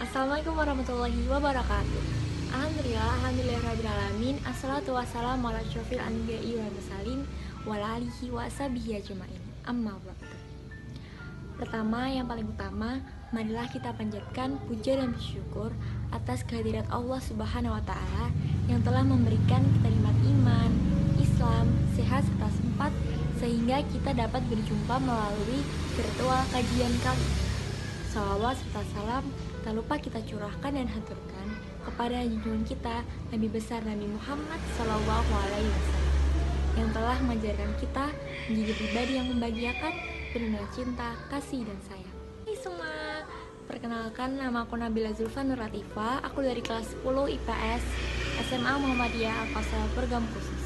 Assalamualaikum warahmatullahi wabarakatuh. Alhamdulillahirrabbilalamin. Assalatu wassalamu ala asyrofil anbiya'i wal mursalin wa ala alihi wa ashabihi ajma'in. Amma ba'du. Pertama, yang paling utama, marilah kita panjatkan puja dan bersyukur atas kehadirat Allah Subhanahu wa taala yang telah memberikan kita nikmat iman, Islam, sehat serta sempat sehingga kita dapat berjumpa melalui virtual kajian kali. Salawat serta salam tak lupa kita curahkan dan haturkan kepada junjungan kita Nabi besar Nabi Muhammad Sallallahu Alaihi Wasallam yang telah mengajarkan kita menjadi pribadi yang membahagiakan, penuh dengan cinta, kasih dan sayang. Hai semua, perkenalkan nama aku Nabila Zulfa Nur Latifah. Aku dari kelas 10 IPS SMA Muhammadiyah Al-Kausar Program Khusus.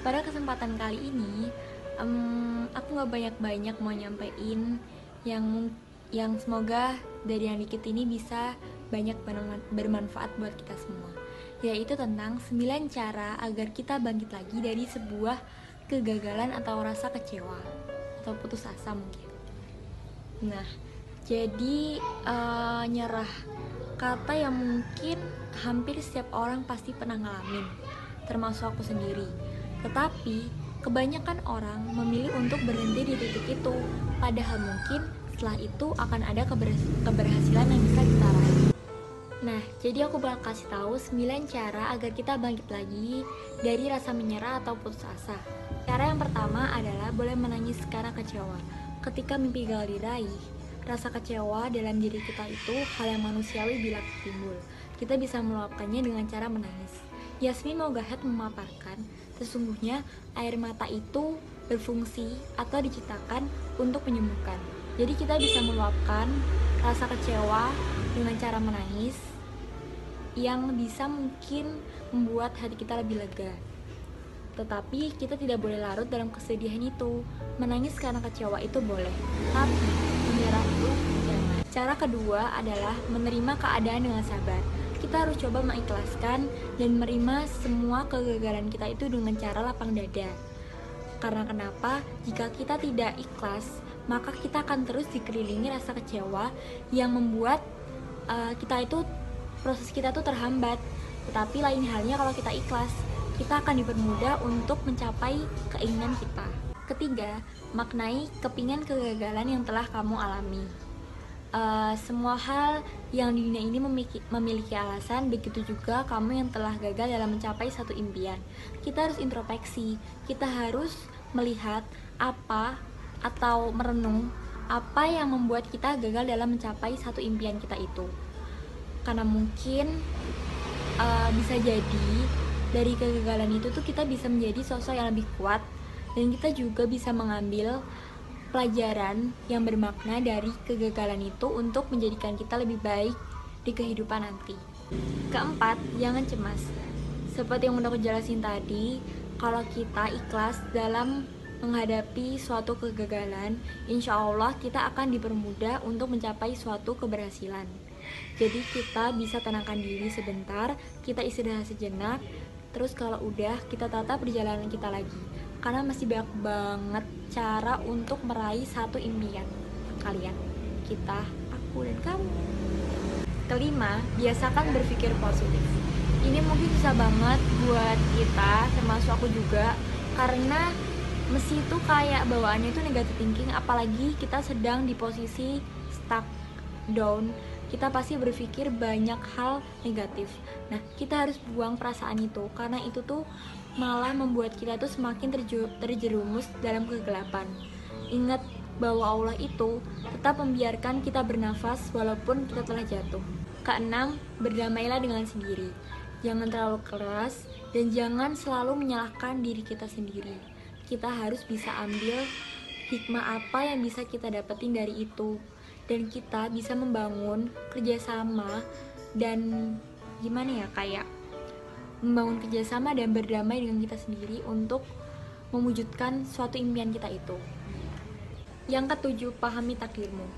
Pada kesempatan kali ini, aku gak banyak-banyak mau nyampein yang semoga dari yang dikit ini bisa banyak bermanfaat buat kita semua, yaitu tentang 9 cara agar kita bangkit lagi dari sebuah kegagalan atau rasa kecewa atau putus asa mungkin. Nah, jadi nyerah, kata yang mungkin hampir setiap orang pasti pernah ngalamin, termasuk aku sendiri. Tetapi kebanyakan orang memilih untuk berhenti di titik itu, padahal mungkin setelah itu akan ada keberhasilan yang bisa kita raih. Nah, jadi aku bakal kasih tahu 9 cara agar kita bangkit lagi dari rasa menyerah atau putus asa. Cara yang pertama adalah boleh menangis karena kecewa. Ketika mimpi gagal diraih, rasa kecewa dalam diri kita itu hal yang manusiawi bila timbul. Kita bisa meluapkannya dengan cara menangis. Yasmin Mogahed memaparkan, sesungguhnya air mata itu berfungsi atau diciptakan untuk menyembuhkan. Jadi kita bisa meluapkan rasa kecewa dengan cara menangis yang bisa mungkin membuat hati kita lebih lega. Tetapi kita tidak boleh larut dalam kesedihan itu. Menangis karena kecewa itu boleh, tapi menyerah itu jangan. Cara kedua adalah menerima keadaan dengan sabar. Kita harus coba mengikhlaskan dan menerima semua kegagalan kita itu dengan cara lapang dada. Karena kenapa? Jika kita tidak ikhlas, maka kita akan terus dikelilingi rasa kecewa yang membuat proses kita tuh terhambat. Tetapi lain halnya kalau kita ikhlas, kita akan dipermudah untuk mencapai keinginan kita. Ketiga, maknai kepingan kegagalan yang telah kamu alami. Semua hal yang di dunia ini memiliki alasan, begitu juga kamu yang telah gagal dalam mencapai satu impian. Kita harus introspeksi, kita harus melihat apa atau merenung apa yang membuat kita gagal dalam mencapai satu impian kita itu. Karena mungkin bisa jadi dari kegagalan itu tuh kita bisa menjadi sosok yang lebih kuat, dan kita juga bisa mengambil pelajaran yang bermakna dari kegagalan itu untuk menjadikan kita lebih baik di kehidupan nanti. Keempat, jangan cemas. Seperti yang udah aku jelasin tadi, kalau kita ikhlas dalam menghadapi suatu kegagalan, insya Allah kita akan dipermudah untuk mencapai suatu keberhasilan. Jadi kita bisa tenangkan diri sebentar, kita istirahat sejenak, terus kalau udah kita tata perjalanan kita lagi. Karena masih banyak banget cara untuk meraih satu impian kalian, kita, aku, dan kamu. Kelima, biasakan berpikir positif. Ini mungkin susah banget buat kita, termasuk aku juga, karena mesti itu kayak bawaannya itu negative thinking, apalagi kita sedang di posisi stuck, down, kita pasti berpikir banyak hal negatif. Nah, kita harus buang perasaan itu, karena itu tuh malah membuat kita tuh semakin terjerumus dalam kegelapan. Ingat bahwa Allah itu tetap membiarkan kita bernafas walaupun kita telah jatuh. Keenam, berdamailah dengan sendiri. Jangan terlalu keras dan jangan selalu menyalahkan diri kita sendiri. Kita harus bisa ambil hikmah apa yang bisa kita dapetin dari itu, dan kita bisa membangun kerjasama dan kayak membangun kerjasama dan berdamai dengan kita sendiri untuk mewujudkan suatu impian kita itu. Yang ketujuh, pahami takdirmu.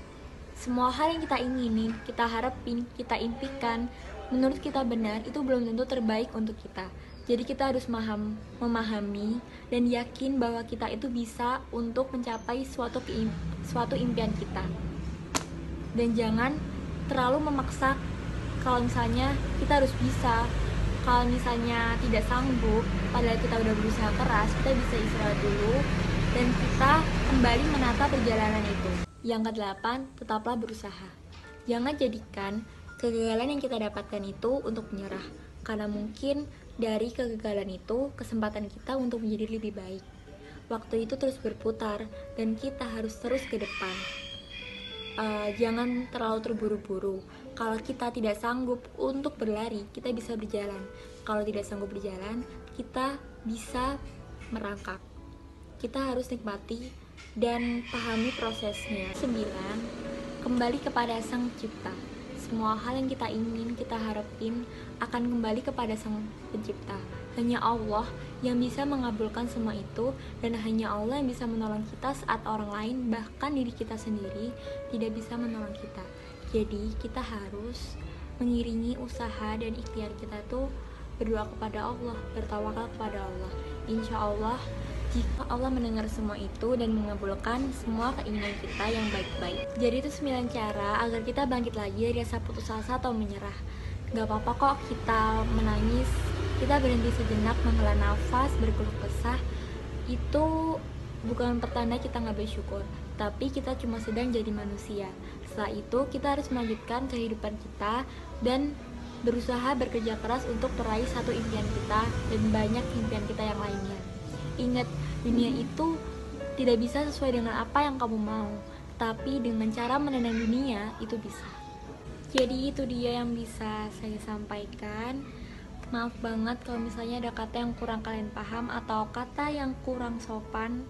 Semua hal yang kita inginin, kita harapin, kita impikan, menurut kita benar, itu belum tentu terbaik untuk kita. Jadi kita harus memahami dan yakin bahwa kita itu bisa untuk mencapai suatu impian kita. Dan jangan terlalu memaksa kalau misalnya kita harus bisa. Kalau misalnya tidak sanggup, padahal kita udah berusaha keras, kita bisa istirahat dulu dan kita kembali menata perjalanan itu. Yang kedelapan, tetaplah berusaha. Jangan jadikan kegagalan yang kita dapatkan itu untuk menyerah, karena mungkin dari kegagalan itu kesempatan kita untuk menjadi lebih baik. Waktu itu terus berputar dan kita harus terus ke depan. Jangan terlalu terburu-buru. Kalau kita tidak sanggup untuk berlari, kita bisa berjalan. Kalau tidak sanggup berjalan, kita bisa merangkak. Kita harus nikmati dan pahami prosesnya. 9. Kembali kepada Sang Pencipta. Semua hal yang kita ingin, kita harapin akan kembali kepada Sang Pencipta. Hanya Allah yang bisa mengabulkan semua itu, dan hanya Allah yang bisa menolong kita saat orang lain, bahkan diri kita sendiri, tidak bisa menolong kita. Jadi kita harus mengiringi usaha dan ikhtiar kita tuh berdoa kepada Allah, bertawakal kepada Allah. Insya Allah, jika Allah mendengar semua itu dan mengabulkan semua keinginan kita yang baik-baik. Jadi itu 9 cara agar kita bangkit lagi dari rasa putus asa atau menyerah. Gak apa-apa kok kita menangis, kita berhenti sejenak, menghela nafas, berkeluh kesah. Itu bukan pertanda kita gak bersyukur, tapi kita cuma sedang jadi manusia. Setelah itu kita harus melanjutkan kehidupan kita dan berusaha bekerja keras untuk meraih satu impian kita dan banyak impian kita yang lainnya. Ingat, dunia itu tidak bisa sesuai dengan apa yang kamu mau, tapi dengan cara menenang dunia itu bisa. Jadi itu dia yang bisa saya sampaikan. Maaf banget kalau misalnya ada kata yang kurang kalian paham, atau kata yang kurang sopan,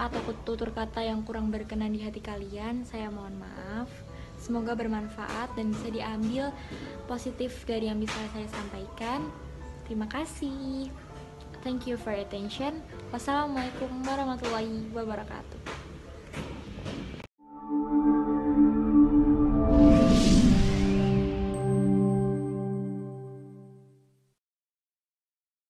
atau tutur kata yang kurang berkenan di hati kalian. Saya mohon maaf. Semoga bermanfaat dan bisa diambil positif dari yang bisa saya sampaikan. Terima kasih. Thank you for your attention. Wassalamualaikum warahmatullahi wabarakatuh.